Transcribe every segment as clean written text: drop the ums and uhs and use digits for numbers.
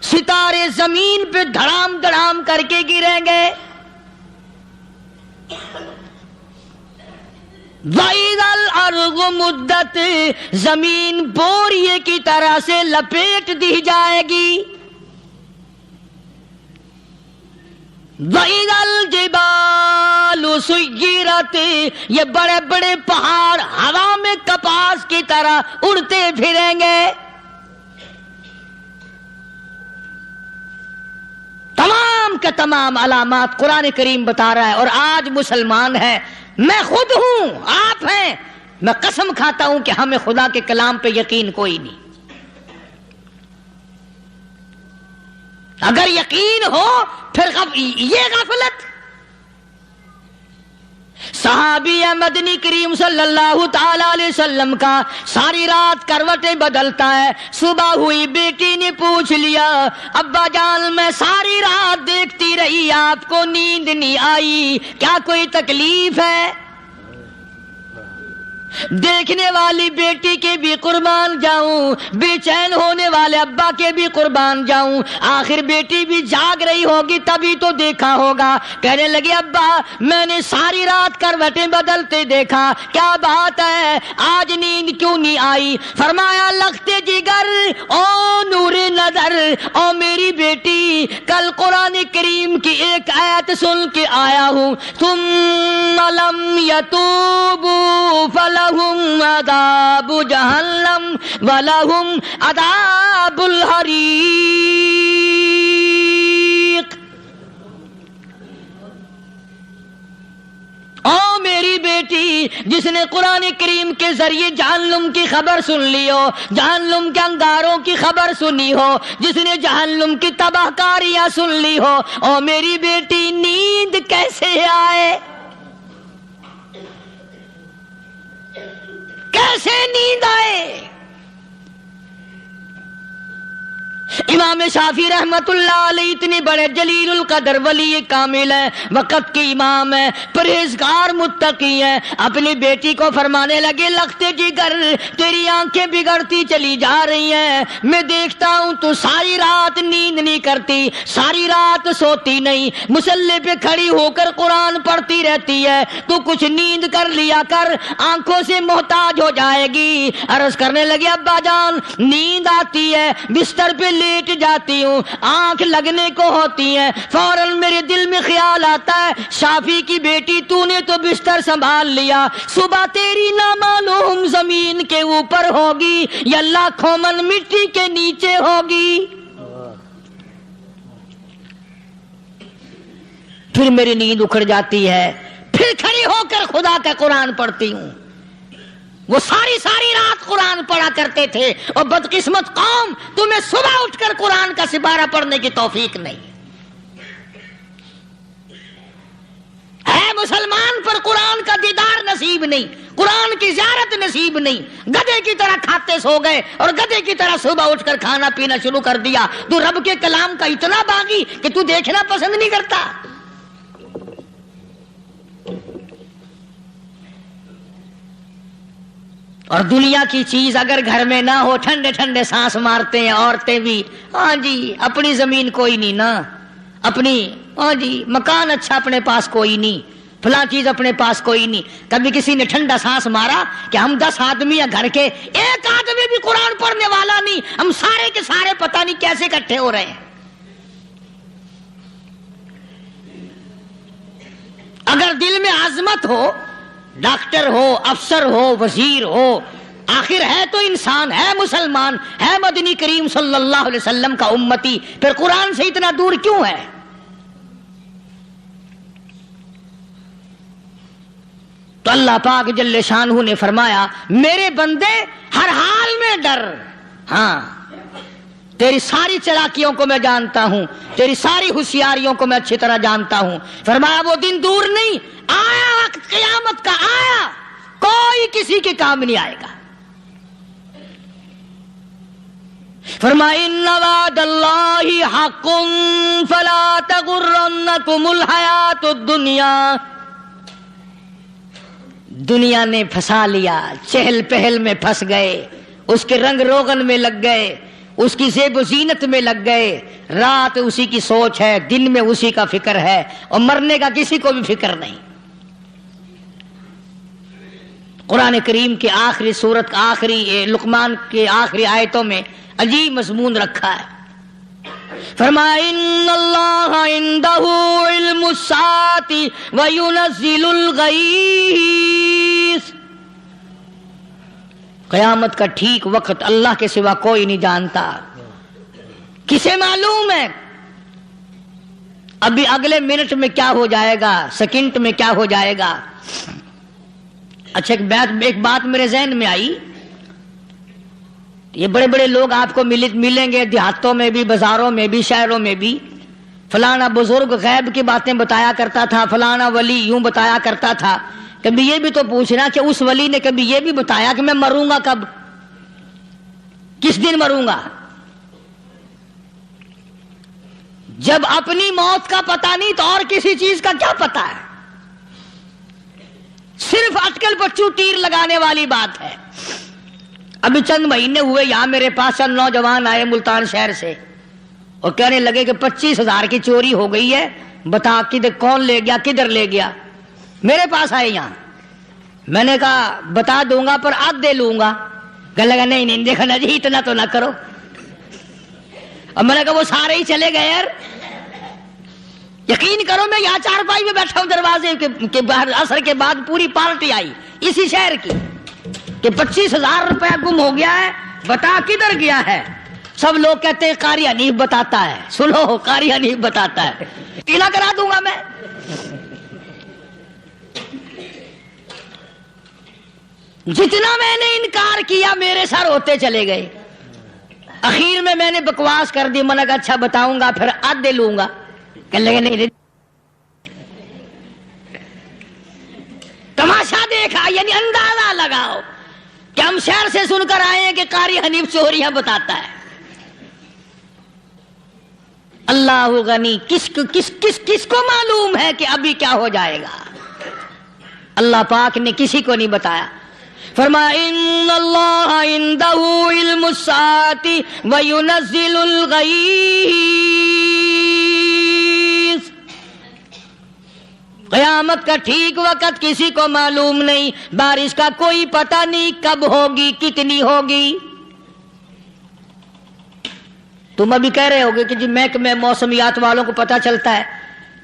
ستارے زمین پہ دھڑام دھڑام کر کے گریں گے. وَإِذَا الْأَرْضُ مُدَّتْ زمین بوریے کی طرح سے لپیٹ دی جائے گی. وَإِذَا الْجِبَالُ سُيِّرَتْ یہ بڑے بڑے پہاڑ ہوا میں کپاس کی طرح اڑتے پھریں گے. تمام کے تمام علامات قرآن کریم بتا رہا ہے. اور آج مسلمان ہے، میں خود ہوں، آپ ہیں، میں قسم کھاتا ہوں کہ ہمیں خدا کے کلام پہ یقین کوئی نہیں. اگر یقین ہو پھر یہ غفلت. صحابی مدنی کریم صلی اللہ تعالی علیہ وسلم کا ساری رات کروٹیں بدلتا ہے. صبح ہوئی بیٹی نے پوچھ لیا، ابا جان میں ساری رات دیکھتی رہی، آپ کو نیند نہیں آئی، کیا کوئی تکلیف ہے؟ دیکھنے والی بیٹی کے بھی قربان جاؤں، بے چین ہونے والے ابا کے بھی قربان جاؤں. آخر بیٹی بھی جاگ رہی ہوگی تبھی تو دیکھا ہوگا. کہنے لگے ابا میں نے ساری رات کروٹیں بدلتے دیکھا، کیا بات ہے، آج نیند کیوں نہیں آئی؟ فرمایا لختے جگر او نور نظر، او میری بیٹی کل قرآن کریم کی ایک آیت سن کے آیا ہوں، ثم لم یتوبوا فلہم عذاب جہنم ولہم عذاب الحریق. او میری بیٹی جس نے قرآن کریم کے ذریعے جہنم کی خبر سن لی ہو، جہنم کے انگاروں کی خبر سنی ہو، جس نے جہنم کی تباہ کاریاں سن لی ہو، او میری بیٹی نیند کیسے آئے؟ کیسے نیند آئے؟ امام شافعی رحمت اللہ علیہ اتنے بڑے جلیل القدر ولی کامل ہے، وقت کے امام ہے، پرہیزگار متقی ہے. اپنی بیٹی کو فرمانے لگے لختے جگر تیری آنکھیں بگڑتی چلی جا رہی ہیں، میں دیکھتا ہوں تو ساری رات نیند نہیں کرتی، ساری رات سوتی نہیں، مصلی پہ کھڑی ہو کر قرآن پڑھتی رہتی ہے، تو کچھ نیند کر لیا کر، آنکھوں سے محتاج ہو جائے گی. عرض کرنے لگے ابا جان نیند آتی ہے، بستر پہ لیٹ جاتی ہوں، آنکھ لگنے کو ہوتی ہے، فوراً میرے دل میں خیال آتا ہے شافی کی بیٹی تو نے تو بستر سنبھال لیا، صبح تیری نامعلوم زمین کے اوپر ہوگی یا لاکھوں من مٹی کے نیچے ہوگی. پھر میری نیند اکھڑ جاتی ہے، پھر کھڑی ہو کر خدا کا قرآن پڑھتی ہوں. وہ ساری رات قرآن پڑھا کرتے تھے، اور بدقسمت قوم تمہیں صبح اٹھ کر قرآن کا سپارہ پڑھنے کی توفیق نہیں ہے. مسلمان پر قرآن کا دیدار نصیب نہیں، قرآن کی زیارت نصیب نہیں. گدھے کی طرح کھاتے سو گئے اور گدھے کی طرح صبح اٹھ کر کھانا پینا شروع کر دیا. تو رب کے کلام کا اتنا باغی کہ تو دیکھنا پسند نہیں کرتا. اور دنیا کی چیز اگر گھر میں نہ ہو، ٹھنڈے ٹھنڈے سانس مارتے ہیں عورتیں بھی، ہاں جی اپنی زمین کوئی نہیں نا، اپنی ہاں جی مکان اچھا اپنے پاس کوئی نہیں، فلاں چیز اپنے پاس کوئی نہیں. کبھی کسی نے ٹھنڈا سانس مارا کہ ہم 10 آدمی ہیں گھر کے، ایک آدمی بھی قرآن پڑھنے والا نہیں، ہم سارے کے سارے پتہ نہیں کیسے اکٹھے ہو رہے ہیں. اگر دل میں عظمت ہو، ڈاکٹر ہو، افسر ہو، وزیر ہو، آخر ہے تو انسان، ہے مسلمان، ہے مدنی کریم صلی اللہ علیہ وسلم کا امتی، پھر قرآن سے اتنا دور کیوں ہے؟ تو اللہ پاک جل شانہ نے فرمایا میرے بندے ہر حال میں ڈر، ہاں تیری ساری چلاکیوں کو میں جانتا ہوں، تیری ساری ہوشیاریوں کو میں اچھی طرح جانتا ہوں. فرمایا وہ دن دور نہیں، آیا وقت قیامت کا، آیا، کوئی کسی کے کام نہیں آئے گا. فرمایا ان وعد اللہ حق فلا تغرنکم الحیات الدنیا. دنیا نے پھنسا لیا، چہل پہل میں پھنس گئے، اس کے رنگ روغن میں لگ گئے، اس کی زیب و زینت میں لگ گئے، رات اسی کی سوچ ہے، دن میں اسی کا فکر ہے، اور مرنے کا کسی کو بھی فکر نہیں۔ قرآن کریم کے آخری سورت کا آخری لقمان کے آخری آیتوں میں عجیب مضمون رکھا ہے۔ فرمایا ان اللہ عندہ علم الساعۃ وینزل الغیث، قیامت کا ٹھیک وقت اللہ کے سوا کوئی نہیں جانتا۔ کسے معلوم ہے ابھی اگلے منٹ میں کیا ہو جائے گا، سیکنڈ میں کیا ہو جائے گا۔ اچھا ایک بات میرے ذہن میں آئی، یہ بڑے بڑے لوگ آپ کو ملیں گے دیہاتوں میں بھی، بازاروں میں بھی، شہروں میں بھی، فلانا بزرگ غیب کی باتیں بتایا کرتا تھا، فلانا ولی یوں بتایا کرتا تھا۔ کبھی یہ بھی تو پوچھنا کہ اس ولی نے کبھی یہ بھی بتایا کہ میں مروں گا کب، کس دن مروں گا؟ جب اپنی موت کا پتہ نہیں تو اور کسی چیز کا کیا پتہ ہے؟ صرف اٹکل پچو تیر لگانے والی بات ہے۔ ابھی چند مہینے ہوئے یہاں میرے پاس چند نوجوان آئے ملتان شہر سے اور کہنے لگے کہ 25,000 کی چوری ہو گئی ہے، بتا کدھر کون لے گیا، کدھر لے گیا۔ میرے پاس آئے یہاں، میں نے کہا بتا دوں گا پر آدھے لوں گا۔ کہنے لگا نہیں دیکھا نا جی اتنا تو نہ کرو۔ اب میں نے کہا وہ سارے ہی چلے گئے یار، یقین کرو میں یہاں چارپائی میں بیٹھا ہوں دروازے کے باہر، عصر کے بعد پوری پارٹی آئی اسی شہر کی کہ 25,000 روپیہ گم ہو گیا ہے، بتا کدھر گیا ہے۔ سب لوگ کہتے ہیں قاری حنیف بتاتا ہے، سنو قاری حنیف بتاتا ہے، ٹیلا کرا دوں گا میں۔ جتنا میں نے انکار کیا میرے سر ہوتے چلے گئے۔ اخیر میں نے بکواس کر دی، میں نے کہا اچھا بتاؤں گا پھر آدھے لوں گا۔ کہنے لگے نہیں تماشا دیکھا، یعنی اندازہ لگاؤ کہ ہم شہر سے سن کر آئے ہیں کہ قاری حنیف چوریاں بتاتا ہے۔ اللہ غنی، کس کو معلوم ہے کہ ابھی کیا ہو جائے گا؟ اللہ پاک نے کسی کو نہیں بتایا۔ فرمایا ان اللہ عندہ علم الساعۃ وینزل الغیث، قیامت کا ٹھیک وقت کسی کو معلوم نہیں، بارش کا کوئی پتہ نہیں کب ہوگی، کتنی ہوگی۔ تم ابھی کہہ رہے ہوگے کہ جی محکمہ موسمیات والوں کو پتہ چلتا ہے۔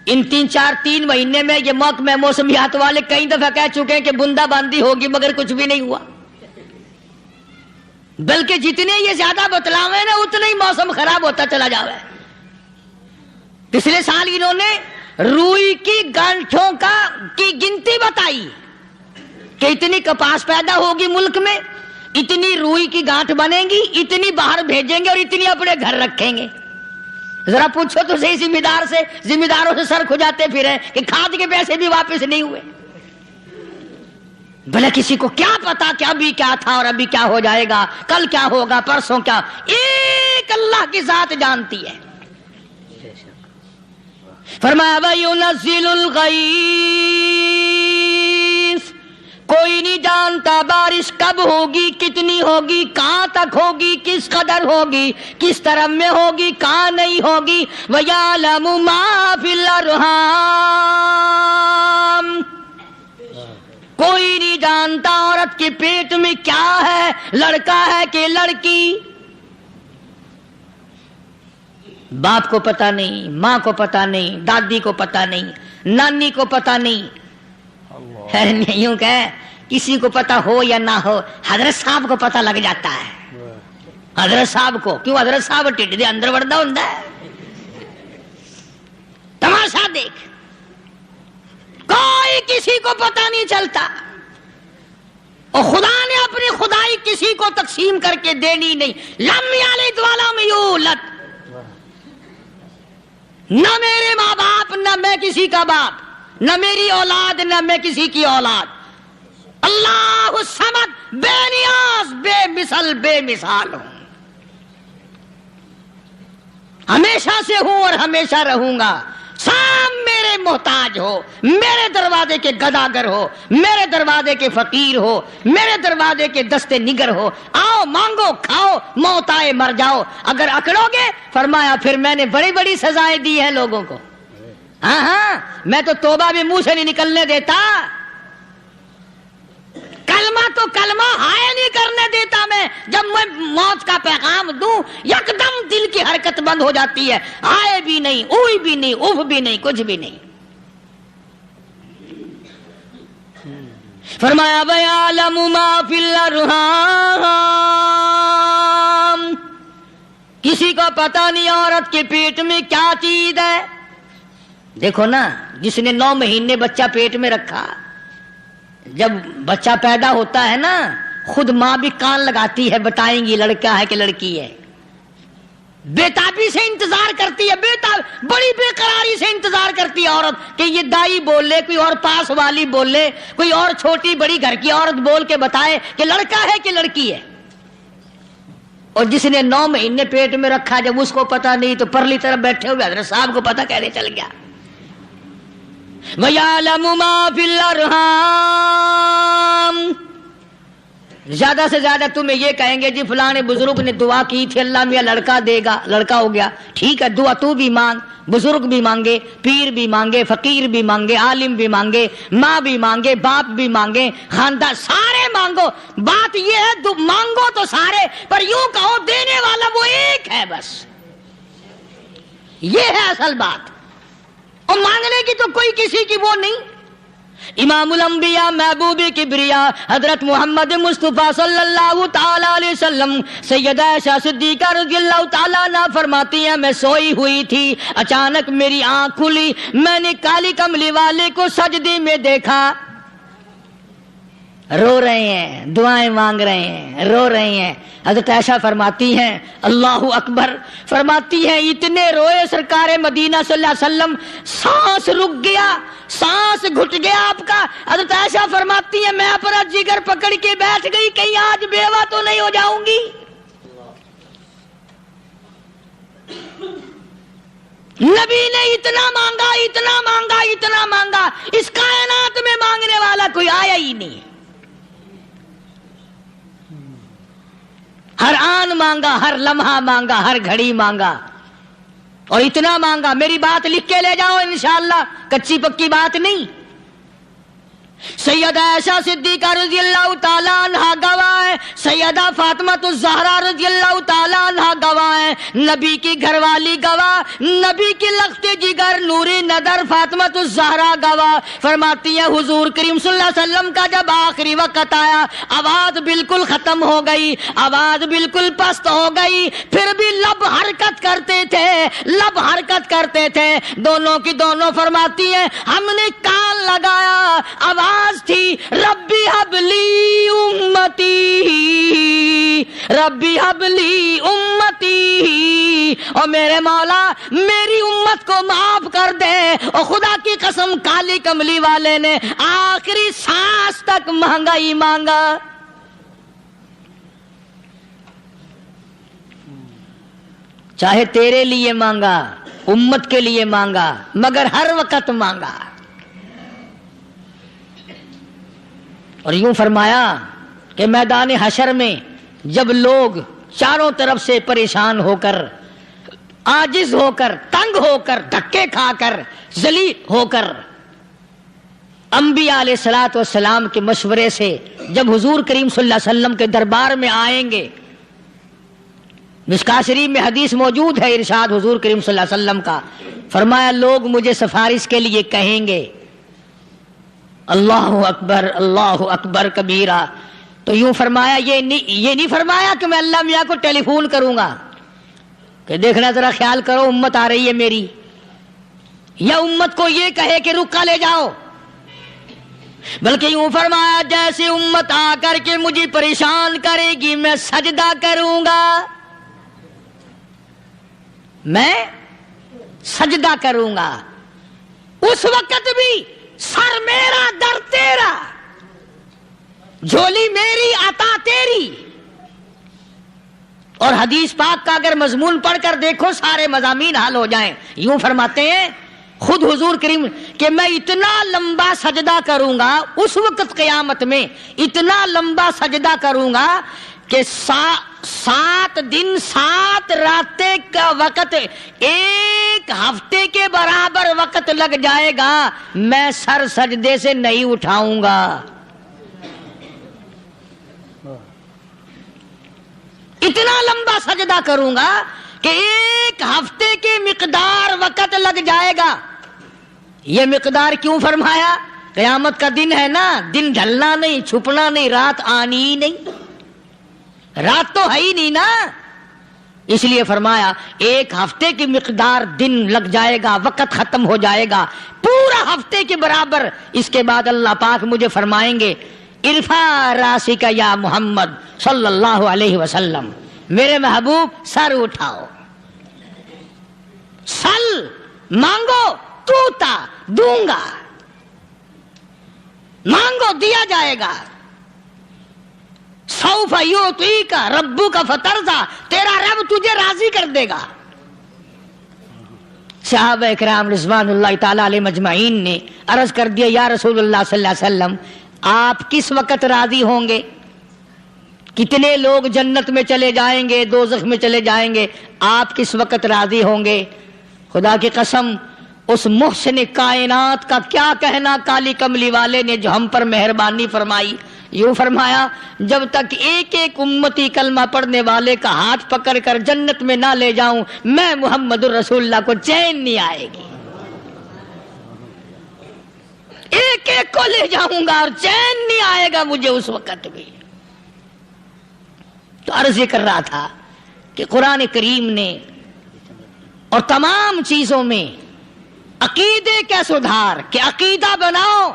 ان 3 مہینے میں یہ محکمہ موسمیات والے کئی دفعہ کہہ چکے ہیں کہ بندہ باندی ہوگی، مگر کچھ بھی نہیں ہوا۔ بلکہ جتنے یہ زیادہ بتلاوے نا اتنا ہی موسم خراب ہوتا چلا جاوے۔ پچھلے سال انہوں نے روئی کی گانٹھوں کی گنتی بتائی کہ اتنی کپاس پیدا ہوگی ملک میں، اتنی روئی کی گانٹھ بنے گی، اتنی باہر بھیجیں گے اور اتنی اپنے گھر رکھیں گے۔ ذرا پوچھو تو صحیح ذمہ داروں سے سر کھجاتے پھرے کہ کھاد کے پیسے بھی واپس نہیں ہوئے۔ بھلے کسی کو کیا پتا کہ ابھی کیا تھا اور ابھی کیا ہو جائے گا، کل کیا ہوگا، پرسوں کیا، ایک اللہ کی ذات جانتی ہے۔ فرمایا وَيُنَزِّلُ الْغَيْثَ، کوئی نہیں جانتا بارش کب ہوگی، کتنی ہوگی، کہاں تک ہوگی، کس قدر ہوگی، کس طرح میں ہوگی، کہاں نہیں ہوگی۔ وَيَعْلَمُ مَا فِي الْأَرْحَامِ، کوئی نہیں جانتا عورت کے پیٹ میں کیا ہے، لڑکا ہے کہ لڑکی۔ باپ کو پتہ نہیں، ماں کو پتہ نہیں، دادی کو پتہ نہیں، نانی کو پتہ نہیں۔ یوں کہ کسی کو پتہ ہو یا نہ ہو، حضرت صاحب کو پتہ لگ جاتا ہے۔ حضرت صاحب کو کیوں؟ حضرت صاحب ٹھڈ دے اندر وڑدا ہوندا ہے۔ تماشا دیکھ، کوئی کسی کو پتہ نہیں چلتا، اور خدا نے اپنی خدائی کسی کو تقسیم کر کے دینی نہیں۔ لم یلد ولم یولد، نہ میرے ماں باپ، نہ میں کسی کا باپ، نہ میری اولاد، نہ میں کسی کی اولاد۔ اللہ الصمد، بے نیاز، بے مثل، بے مثال ہوں، ہمیشہ سے ہوں اور ہمیشہ رہوں گا۔ سام میرے محتاج ہو، میرے دروازے کے گداگر ہو، میرے دروازے کے فقیر ہو، میرے دروازے کے دستے نگر ہو، آؤ مانگو کھاؤ، موت آئے مر جاؤ۔ اگر اکڑو گے فرمایا پھر میں نے بڑی بڑی سزائیں دی ہیں لوگوں کو۔ ہاں ہاں، میں تو توبہ بھی منہ سے نہیں نکلنے دیتا، کلمہ تو کلمہ ہائے نہیں کرنے دیتا میں۔ جب میں موت کا پیغام دوں یکدم دل کی حرکت بند ہو جاتی ہے، آئے بھی نہیں، اوئی بھی نہیں، اوف بھی نہیں، کچھ بھی نہیں۔ فرمایا وَيَعْلَمُ مَا فِي الْأَرْحَامِ، کسی کو پتہ نہیں عورت کے پیٹ میں کیا چیز ہے۔ دیکھو نا، جس نے 9 مہینے بچہ پیٹ میں رکھا، جب بچہ پیدا ہوتا ہے نا خود ماں بھی کان لگاتی ہے، بتائیں گی لڑکا ہے کہ لڑکی ہے، بےتابی سے انتظار کرتی ہے، بڑی بے قراری سے انتظار کرتی ہے عورت کہ یہ دائی بول لے، کوئی اور پاس والی بول لے، کوئی اور چھوٹی بڑی گھر کی عورت بول کے بتائے کہ لڑکا ہے کہ لڑکی ہے۔ اور جس نے 9 مہینے پیٹ میں رکھا جب اس کو پتا نہیں تو پرلی طرف بیٹھے ہوئے حضرت صاحب کو پتا کیسے چل گیا؟ وَيَعْلَمُ مَا فِي الْأَرْحَامِ، زیادہ سے زیادہ تمہیں یہ کہیں گے جی فلاں بزرگ نے دعا کی تھی اللہ میاں لڑکا دے گا، لڑکا ہو گیا، ٹھیک ہے دعا تو بھی مانگ، بزرگ بھی مانگے، پیر بھی مانگے، فقیر بھی مانگے، عالم بھی مانگے، ماں بھی مانگے، باپ بھی مانگے، خاندان سارے مانگو۔ بات یہ ہے مانگو تو سارے، پر یوں کہو دینے والا وہ ایک ہے بس، یہ ہے اصل بات، اور مانگنے کی تو کوئی کسی کی وہ نہیں۔ امام الانبیاء محبوب کبریا حضرت محمد مصطفیٰ صلی اللہ تعالی علیہ وسلم سیدہ عائشہ صدیقہ رضی اللہ تعالی عنہا فرماتی ہیں میں سوئی ہوئی تھی، اچانک میری آنکھ کھلی، میں نے کالی کملی والے کو سجدے میں دیکھا، رو رہے ہیں، دعائیں مانگ رہے ہیں، رو رہے ہیں۔ حضرت عائشہ فرماتی ہیں اللہ اکبر، فرماتی ہیں اتنے روئے سرکار مدینہ صلی اللہ علیہ وسلم، سانس رک گیا، سانس گھٹ گیا آپ کا۔ حضرت عائشہ فرماتی ہیں میں اپنا جگر پکڑ کے بیٹھ گئی، کہیں آج بیوہ تو نہیں ہو جاؤں گی۔ نبی نے اتنا مانگا، اتنا مانگا، اتنا مانگا، اس کائنات میں مانگنے والا کوئی آیا ہی نہیں۔ ہر آن مانگا، ہر لمحہ مانگا، ہر گھڑی مانگا، اور اتنا مانگا۔ میری بات لکھ کے لے جاؤ انشاءاللہ، کچی پکی بات نہیں۔ سیدہ عائشہ صدیقہ رضی اللہ تعالیٰ عنہا گواہ ہے، سیدہ فاطمہ الزہرا رضی اللہ تعالیٰ عنہا گواہ ہے، نبی کی گھر والی گواہ، نبی کی لخت جگر نوری نظر فاطمہ الزہرا گواہ، فرماتی ہیں حضور کریم صلی اللہ علیہ وسلم کا جب آخری وقت آیا آواز بالکل ختم ہو گئی، آواز بالکل پست ہو گئی، پھر بھی لب حرکت کرتے تھے، لب حرکت کرتے تھے، دونوں کی دونوں فرماتی ہیں ہم نے کان لگایا، آواز تھی ربی حبلی امتی، ربی حبلی امتی، اور میرے مولا میری امت کو معاف کر دے۔ اور خدا کی قسم کالی کملی والے نے آخری سانس تک مانگا ہی مانگا۔ چاہے تیرے لیے مانگا، امت کے لیے مانگا، مگر ہر وقت مانگا۔ اور یوں فرمایا کہ میدان حشر میں جب لوگ چاروں طرف سے پریشان ہو کر، عاجز ہو کر، تنگ ہو کر، دھکے کھا کر، ذلیل ہو کر انبیاء علیہ الصلوۃ والسلام کے مشورے سے جب حضور کریم صلی اللہ علیہ وسلم کے دربار میں آئیں گے، مشکاۃ شریف میں حدیث موجود ہے، ارشاد حضور کریم صلی اللہ علیہ وسلم کا، فرمایا لوگ مجھے سفارش کے لیے کہیں گے اللہ اکبر اللہ اکبر کبیرہ، تو یوں فرمایا یہ نہیں فرمایا کہ میں اللہ میاں کو ٹیلی فون کروں گا کہ دیکھنا ذرا خیال کرو امت آ رہی ہے میری، یا امت کو یہ کہے کہ رکا لے جاؤ، بلکہ یوں فرمایا جیسے امت آ کر کے مجھے پریشان کرے گی میں سجدہ کروں گا، میں سجدہ کروں گا، اس وقت بھی سر میرا در تیرا، جھولی میری عطا تیری۔ اور حدیث پاک کا اگر مضمون پڑھ کر دیکھو سارے مضامین حل ہو جائیں۔ یوں فرماتے ہیں خود حضور کریم کہ میں اتنا لمبا سجدہ کروں گا اس وقت قیامت میں، اتنا لمبا سجدہ کروں گا کہ 7 دن 7 راتیں کا وقت 1 ہفتے کے برابر وقت لگ جائے گا، میں سر سجدے سے نہیں اٹھاؤں گا۔ اتنا لمبا سجدہ کروں گا کہ 1 ہفتے کی مقدار وقت لگ جائے گا۔ یہ مقدار کیوں فرمایا؟ قیامت کا دن ہے نا، دن ڈھلنا نہیں، چھپنا نہیں، رات آنی ہی نہیں، رات تو ہے ہی نہیں نا، اس لیے فرمایا 1 ہفتے کی مقدار دن لگ جائے گا، وقت ختم ہو جائے گا پورا ہفتے کے برابر۔ اس کے بعد اللہ پاک مجھے فرمائیں گے ارفع راسک یا محمد صلی اللہ علیہ وسلم، میرے محبوب سر اٹھاؤ، سل مانگو توتا دوں گا، مانگو دیا جائے گا، سوف یعطیک ربک فترضی، تیرا رب تجھے راضی کر دے گا۔ صحابہ اکرام رضوان اللہ تعالی علیہ مجمعین نے عرض کر دیا یا رسول اللہ صلی اللہ علیہ وسلم آپ کس وقت راضی ہوں گے؟ کتنے لوگ جنت میں چلے جائیں گے، دوزخ میں چلے جائیں گے، آپ کس وقت راضی ہوں گے؟ خدا کی قسم اس محسن کائنات کا کیا کہنا کالی کملی والے نے جو ہم پر مہربانی فرمائی، یوں فرمایا جب تک ایک ایک امتی کلمہ پڑھنے والے کا ہاتھ پکڑ کر جنت میں نہ لے جاؤں میں محمد الرسول اللہ کو چین نہیں آئے گی، ایک ایک کو لے جاؤں گا اور چین نہیں آئے گا مجھے اس وقت بھی۔ تو عرض یہ کر رہا تھا کہ قرآن کریم نے اور تمام چیزوں میں عقیدے کا سدھار کہ عقیدہ بناؤ،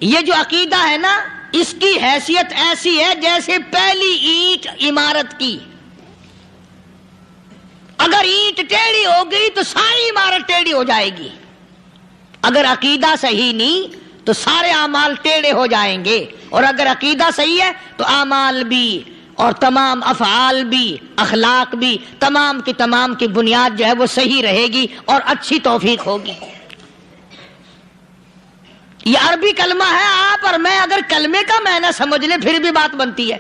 یہ جو عقیدہ ہے نا اس کی حیثیت ایسی ہے جیسے پہلی اینٹ عمارت کی، اگر اینٹ ٹیڑھی ہو گئی تو ساری عمارت ٹیڑھی ہو جائے گی، اگر عقیدہ صحیح نہیں تو سارے اعمال ٹیڑھے ہو جائیں گے، اور اگر عقیدہ صحیح ہے تو اعمال بھی اور تمام افعال بھی اخلاق بھی تمام کی بنیاد جو ہے وہ صحیح رہے گی اور اچھی توفیق ہوگی۔ یہ عربی کلمہ ہے، آپ اور میں اگر کلمے کا معنی سمجھ لیں پھر بھی بات بنتی ہے،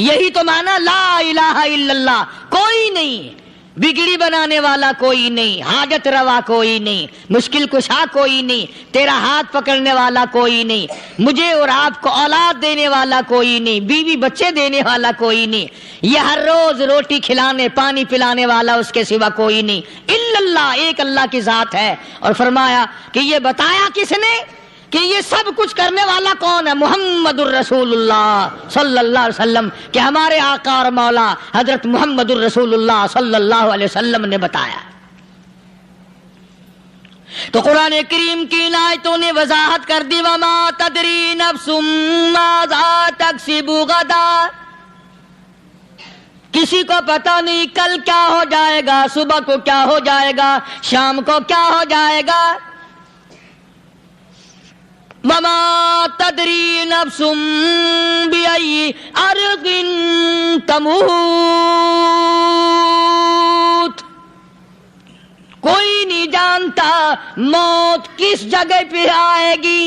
یہی تو معنی لا الہ الا اللہ، کوئی نہیں بگڑی بنانے والا، کوئی نہیں حاجت روا، کوئی نہیں مشکل کشا، کوئی نہیں تیرا ہاتھ پکڑنے والا، کوئی نہیں مجھے اور آپ کو اولاد دینے والا، کوئی نہیں بیوی بچے دینے والا، کوئی نہیں یہ ہر روز روٹی کھلانے پانی پلانے والا اس کے سوا کوئی نہیں الا اللہ، ایک اللہ کی ذات ہے۔ اور فرمایا کہ یہ بتایا کس نے کہ یہ سب کچھ کرنے والا کون ہے؟ محمد الرسول اللہ صلی اللہ علیہ وسلم، کہ ہمارے آقا اور مولا حضرت محمد الرسول اللہ صلی اللہ علیہ وسلم نے بتایا۔ تو قرآن کریم کی آیتوں نے وضاحت کر دی وما تدری نفس ماذا تکسب غدا، کسی کو پتہ نہیں کل کیا ہو جائے گا، صبح کو کیا ہو جائے گا، شام کو کیا ہو جائے گا۔ وما تدری نفس بأي أرض تموت، کوئی نہیں جانتا موت کس جگہ پہ آئے گی۔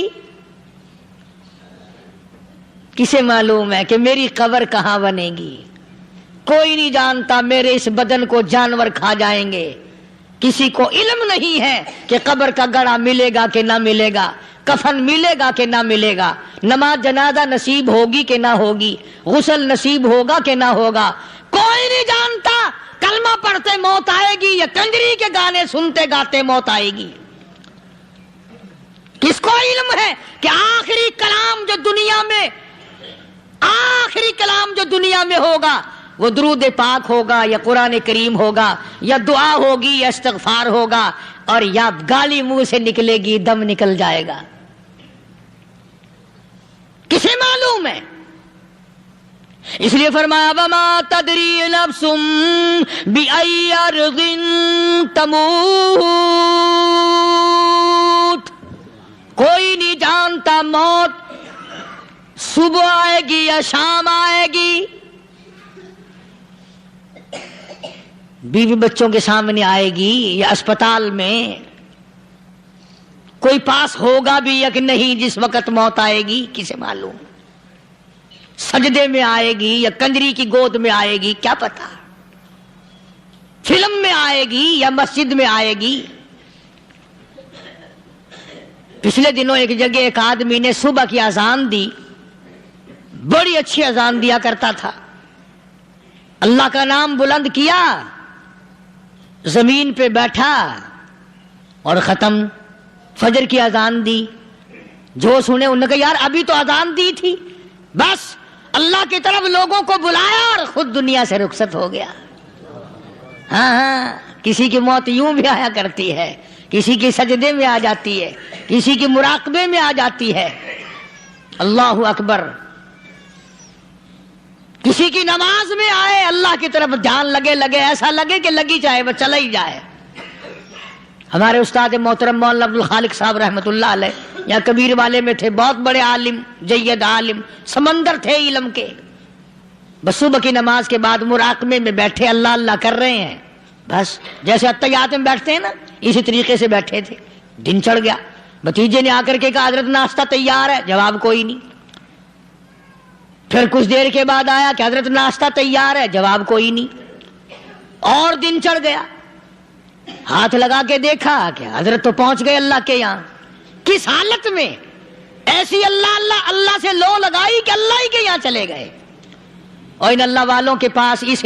کسے معلوم ہے کہ میری قبر کہاں بنے گی؟ کوئی نہیں جانتا میرے اس بدن کو جانور کھا جائیں گے، کسی کو علم نہیں ہے کہ قبر کا گڑھا ملے گا کہ نہ ملے گا، کفن ملے گا کہ نہ ملے گا، نماز جنازہ نصیب ہوگی کہ نہ ہوگی، غسل نصیب ہوگا کہ نہ ہوگا، کوئی نہیں جانتا۔ کلمہ پڑھتے موت آئے گی یا کنجری کے گانے سنتے گاتے موت آئے گی؟ کس کو علم ہے کہ آخری کلام جو دنیا میں ہوگا وہ درود پاک ہوگا یا قرآن کریم ہوگا یا دعا ہوگی یا استغفار ہوگا، اور یا گالی منہ سے نکلے گی، دم نکل جائے گا؟ کسے معلوم ہے؟ اس لیے فرمایا وما تدری نفس بأي أرض تموت، کوئی نہیں جانتا موت صبح آئے گی یا شام آئے گی، بیوی بچوں کے سامنے آئے گی یا اسپتال میں کوئی پاس ہوگا بھی یا کہ نہیں جس وقت موت آئے گی کسے معلوم؟ سجدے میں آئے گی یا کنجری کی گود میں آئے گی کیا پتا؟ فلم میں آئے گی یا مسجد میں آئے گی؟ پچھلے دنوں ایک جگہ ایک آدمی نے صبح کی اذان دی، بڑی اچھی اذان دیا کرتا تھا، اللہ کا نام بلند کیا، زمین پہ بیٹھا اور ختم۔ فجر کی اذان دی، جو سنے انہوں نے کہا یار ابھی تو اذان دی تھی، بس اللہ کی طرف لوگوں کو بلایا اور خود دنیا سے رخصت ہو گیا۔ ہاں کسی کی موت یوں بھی آیا کرتی ہے، کسی کی سجدے میں آ جاتی ہے، کسی کی مراقبے میں آ جاتی ہے۔ اللہ اکبر۔ کسی کی نماز میں آئے، اللہ کی طرف دھیان لگے ایسا لگے کہ لگی جائے وہ چلا ہی جائے۔ ہمارے استاد محترم مولانا عبد الخالق صاحب رحمۃ اللہ علیہ یہاں کبیر والے میں تھے، بہت بڑے عالم، جید عالم، سمندر تھے علم کے۔ بس صبح کی نماز کے بعد مراقبے میں بیٹھے اللہ اللہ کر رہے ہیں، بس جیسے اتحیات میں بیٹھتے ہیں نا اسی طریقے سے بیٹھے تھے۔ دن چڑھ گیا، بھتیجے نے آ کر کے کہا حضرت ناشتہ تیار ہے، جواب کوئی نہیں۔ پھر کچھ دیر کے بعد آیا کہ حضرت ناشتہ تیار ہے، جواب کوئی نہیں۔ اور دن چڑھ گیا، ہاتھ لگا کے دیکھا کہ حضرت تو پہنچ گئے اللہ کے یہاں۔ کس حالت میں؟ ایسی اللہ اللہ اللہ سے لو لگائی کہ اللہ ہی کے یہاں چلے گئے۔ اور ان اللہ والوں کے پاس اس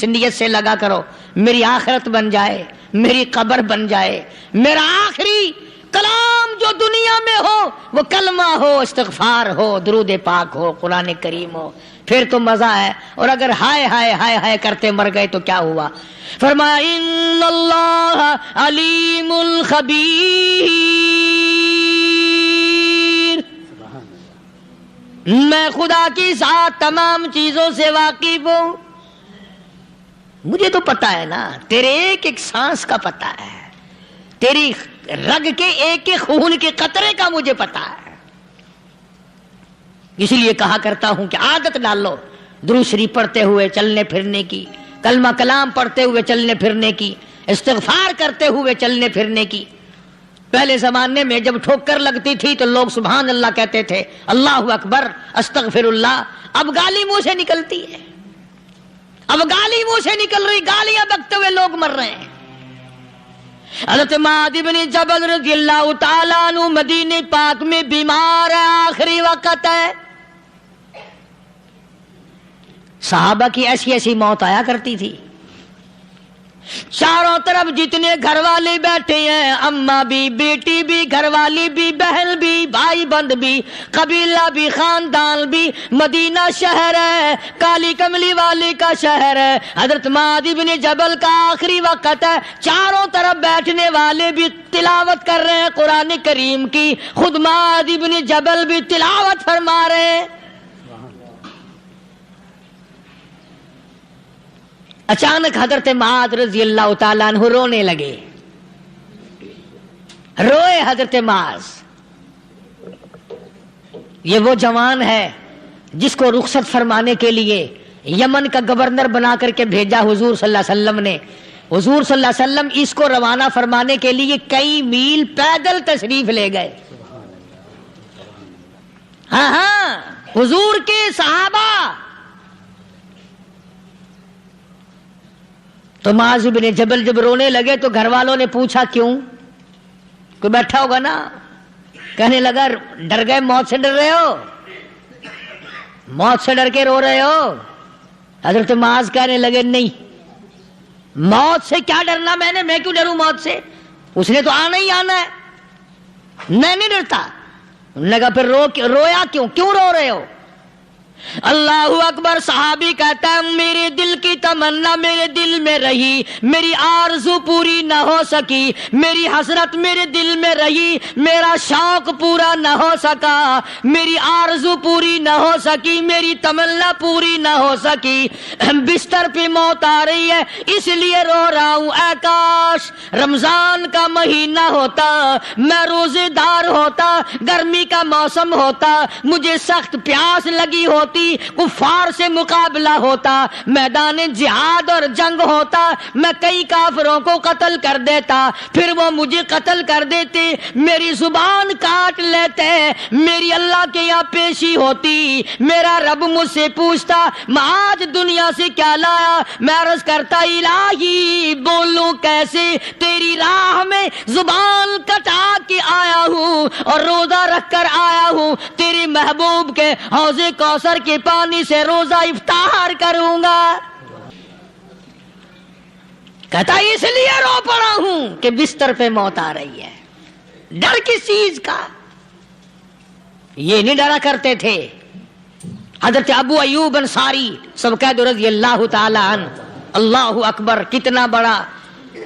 نیت سے لگا کرو میری آخرت بن جائے، میری قبر بن جائے، میرا آخری کلام جو دنیا میں ہو وہ کلمہ ہو، استغفار ہو، درود پاک ہو، قرآن کریم ہو، پھر تو مزہ ہے۔ اور اگر ہائے ہائے ہائے ہائے کرتے مر گئے تو کیا ہوا؟ فرمایا ان اللہ علیم الخبیر، میں خدا کی ذات تمام چیزوں سے واقف ہوں۔ مجھے تو پتا ہے نا، تیرے ایک ایک سانس کا پتا ہے، تیری رگ کے ایک ایک خون کے قطرے کا مجھے پتا ہے۔ اس لیے کہا کرتا ہوں کہ عادت ڈال لو درود شریف پڑھتے ہوئے چلنے پھرنے کی، کلمہ کلام پڑھتے ہوئے چلنے پھرنے کی، استغفار کرتے ہوئے چلنے پھرنے کی۔ پہلے زمانے میں جب ٹھوکر لگتی تھی تو لوگ سبحان اللہ کہتے تھے، اللہ اکبر، استغفر اللہ۔ اب گالی منہ سے نکلتی ہے، اب گالی منہ سے نکل رہی، گالیاں بکتے ہوئے لوگ مر رہے ہیں۔ حضرت معاذ بن جبل رضی اللہ تعالیٰ عنہ مدینہ پاک میں بیمار ہے، آخری وقت ہے۔ صحابہ کی ایسی ایسی موت آیا کرتی تھی، چاروں طرف جتنے گھر والے بیٹھے ہیں، اماں بھی، بیٹی بھی، گھر والی بھی، بہن بھی، بھائی بند بھی، قبیلہ بھی، خاندان بھی، مدینہ شہر ہے، کالی کملی والے کا شہر ہے۔ حضرت معاذ بن جبل کا آخری وقت ہے، چاروں طرف بیٹھنے والے بھی تلاوت کر رہے ہیں قرآن کریم کی، خود معاذ بن جبل بھی تلاوت فرما رہے ہیں۔ اچانک حضرت معاذ رضی اللہ تعالیٰ عنہ رونے لگے، روئے حضرت معاذ۔ یہ وہ جوان ہے جس کو رخصت فرمانے کے لیے یمن کا گورنر بنا کر کے بھیجا حضور صلی اللہ علیہ وسلم نے۔ حضور صلی اللہ علیہ وسلم اس کو روانہ فرمانے کے لیے کئی میل پیدل تشریف لے گئے۔ ہاں حضور کے صحابہ۔ تو معاذ بن جبل جب رونے لگے تو گھر والوں نے پوچھا کیوں؟ کوئی بیٹھا ہوگا نا، کہنے لگا ڈر گئے، موت سے ڈر رہے ہو، موت سے ڈر کے رو رہے ہو؟ حضرت معاذ کہنے لگے نہیں، موت سے کیا ڈرنا، میں کیوں ڈروں موت سے، اس نے تو آنا ہی آنا ہے، میں نہیں ڈرتا۔ انہوں نے کہا پھر رویا کیوں رو رہے ہو؟ اللہ اکبر۔ صحابی کہتا ہے میرے دل کی تمنا میرے دل میں رہی، میری آرزو پوری نہ ہو سکی، میری حسرت میرے دل میں رہی، میرا شوق پورا نہ ہو سکا، میری آرزو پوری نہ ہو سکی، میری تمنا پوری نہ ہو سکی، بستر پہ موت آ رہی ہے اس لیے رو رہا ہوں۔ اے کاش رمضان کا مہینہ ہوتا، میں روزے دار ہوتا، گرمی کا موسم ہوتا، مجھے سخت پیاس لگی ہوتی، ہوتی, کفار سے مقابلہ ہوتا, میدان جہاد اور جنگ ہوتا, میں کئی کافروں کو قتل کر دیتا, پھر وہ مجھے قتل کر دیتے, میری زبان کاٹ لیتے, میری اللہ کے یہاں پیشی ہوتی, میرا رب مجھ سے پوچھتا میں آج دنیا سے کیا لایا, میں عرض کرتا الہی بولوں کیسے, تیری راہ میں زبان کٹا کے آیا ہوں اور روزہ رکھ کر آیا ہوں, تیرے محبوب کے حوض کوثر کے پانی سے روزہ افطار کروں گا. کہتا اس لیے رو پڑا ہوں کہ بستر پہ موت آ رہی ہے. ڈر کس چیز کا؟ یہ نہیں ڈرا کرتے تھے. حضرت ابو ایوب انصاری سب کہہ دو رضی اللہ تعالی عنہ. اللہ اکبر, کتنا بڑا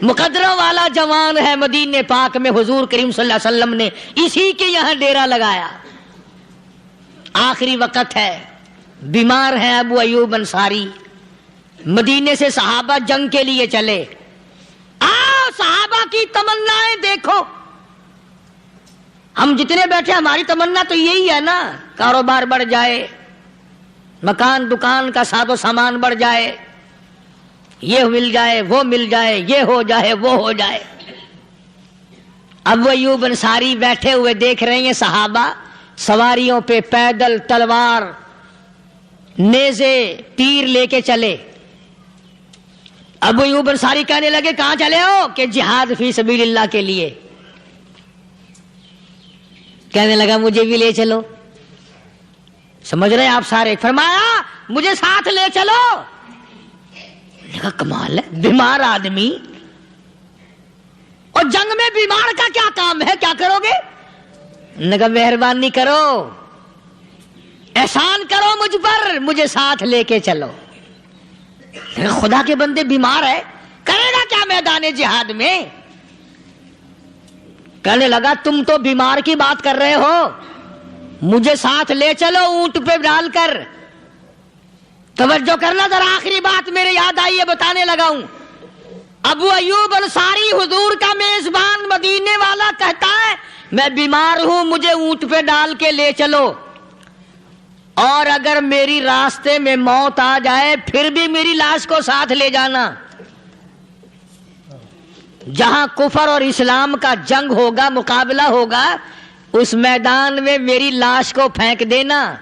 مقدرہ والا جوان ہے. مدینے پاک میں حضور کریم صلی اللہ علیہ وسلم نے اسی کے یہاں ڈیرا لگایا. آخری وقت ہے, بیمار ہے ابو ایوب انصاری. مدینے سے صحابہ جنگ کے لیے چلے. آؤ صحابہ کی تمنائیں دیکھو. ہم جتنے بیٹھے ہماری تمنا تو یہی ہے نا, کاروبار بڑھ جائے, مکان دکان کا ساز و سامان بڑھ جائے, یہ مل جائے وہ مل جائے, یہ ہو جائے وہ ہو جائے. ابو ایوب انصاری بیٹھے ہوئے دیکھ رہے ہیں صحابہ سواریوں پہ پیدل تلوار نیزے تیر لے کے چلے. ابو ایوب انصاری کہنے لگے کہاں چلے ہو؟ کہ جہاد فی سبیل اللہ کے لیے. کہنے لگا مجھے بھی لے چلو. سمجھ رہے ہیں آپ سارے؟ فرمایا مجھے ساتھ لے چلو. کہا کمال ہے, بیمار آدمی اور جنگ میں بیمار کا کیا کام ہے, کیا کرو گے؟ نے کہا مہربانی کرو, احسان کرو مجھ پر, مجھے ساتھ لے کے چلو. خدا کے بندے بیمار ہے, کرے گا کیا میدان جہاد میں؟ کہنے لگا تم تو بیمار کی بات کر رہے ہو, مجھے ساتھ لے چلو اونٹ پہ ڈال کر. توجہ کرنا ذرا, آخری بات میرے یاد آئی ہے بتانے لگا ہوں. ابو ایوب انصاری حضور کا میزبان مدینے والا کہتا ہے میں بیمار ہوں, مجھے اونٹ پہ ڈال کے لے چلو, اور اگر میری راستے میں موت آ جائے پھر بھی میری لاش کو ساتھ لے جانا. جہاں کفر اور اسلام کا جنگ ہوگا, مقابلہ ہوگا, اس میدان میں میری لاش کو پھینک دینا.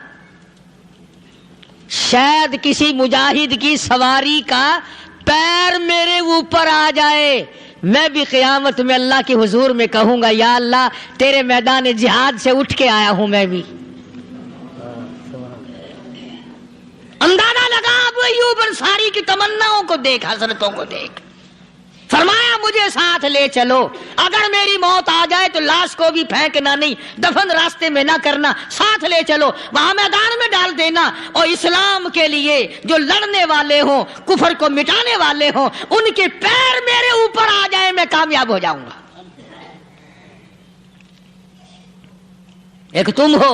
شاید کسی مجاہد کی سواری کا پیر میرے اوپر آ جائے, میں بھی قیامت میں اللہ کے حضور میں کہوں گا یا اللہ تیرے میدان جہاد سے اٹھ کے آیا ہوں میں بھی. اندازہ لگا ابو ایوب انصاری کی تمناؤں کو دیکھ, حسرتوں کو دیکھ. فرمایا مجھے ساتھ لے چلو, اگر میری موت آ جائے تو لاش کو بھی پھینکنا نہیں, دفن راستے میں نہ کرنا, ساتھ لے چلو, وہاں میدان میں ڈال دینا, اور اسلام کے لیے جو لڑنے والے ہوں, کفر کو مٹانے والے ہوں, ان کے پیر میرے اوپر آ جائے میں کامیاب ہو جاؤں گا. ایک تم ہو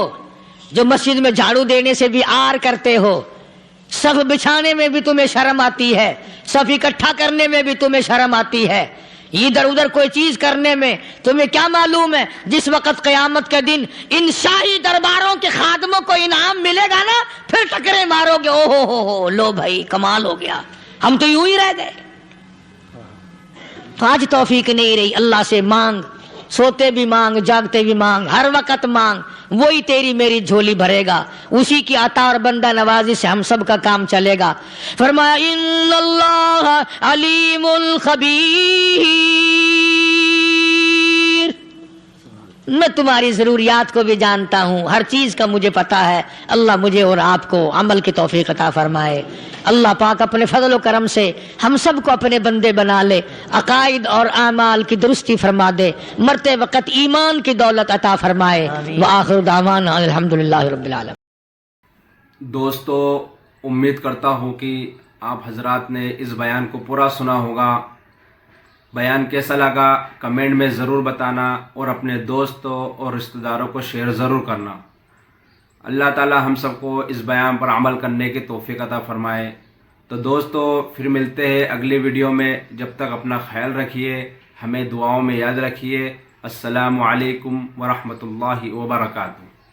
جو مسجد میں جھاڑو دینے سے بھی آر کرتے ہو, صف بچھانے میں بھی تمہیں شرم آتی ہے, صف اکٹھا کرنے میں بھی تمہیں شرم آتی ہے, ادھر ادھر کوئی چیز کرنے میں تمہیں کیا معلوم ہے جس وقت قیامت کے دن ان شاہی درباروں کے خادموں کو انعام ملے گا نا, پھر ٹکرے مارو گے, او ہو لو بھائی کمال ہو گیا, ہم تو یوں ہی رہ گئے. تو آج توفیق نہیں رہی, اللہ سے مانگ, سوتے بھی مانگ, جاگتے بھی مانگ, ہر وقت مانگ, وہی تیری میری جھولی بھرے گا, اسی کی عطا اور بندہ نوازی سے ہم سب کا کام چلے گا. فرمایا ان اللہ علیم خبیر, میں تمہاری ضروریات کو بھی جانتا ہوں, ہر چیز کا مجھے پتا ہے. اللہ مجھے اور آپ کو عمل کی توفیق عطا فرمائے. اللہ پاک اپنے فضل و کرم سے ہم سب کو اپنے بندے بنا لے, عقائد اور اعمال کی درستی فرما دے, مرتے وقت ایمان کی دولت عطا فرمائے. وآخر دعوانا الحمدللہ رب العالمین. دوستو, امید کرتا ہوں کہ آپ حضرات نے اس بیان کو پورا سنا ہوگا. بیان کیسا لگا کمنٹ میں ضرور بتانا, اور اپنے دوستوں اور رشتہ داروں کو شیئر ضرور کرنا. اللہ تعالی ہم سب کو اس بیان پر عمل کرنے کی توفیق عطا فرمائے. تو دوستو پھر ملتے ہیں اگلی ویڈیو میں, جب تک اپنا خیال رکھیے, ہمیں دعاؤں میں یاد رکھیے. السلام علیکم ورحمۃ اللہ وبرکاتہ.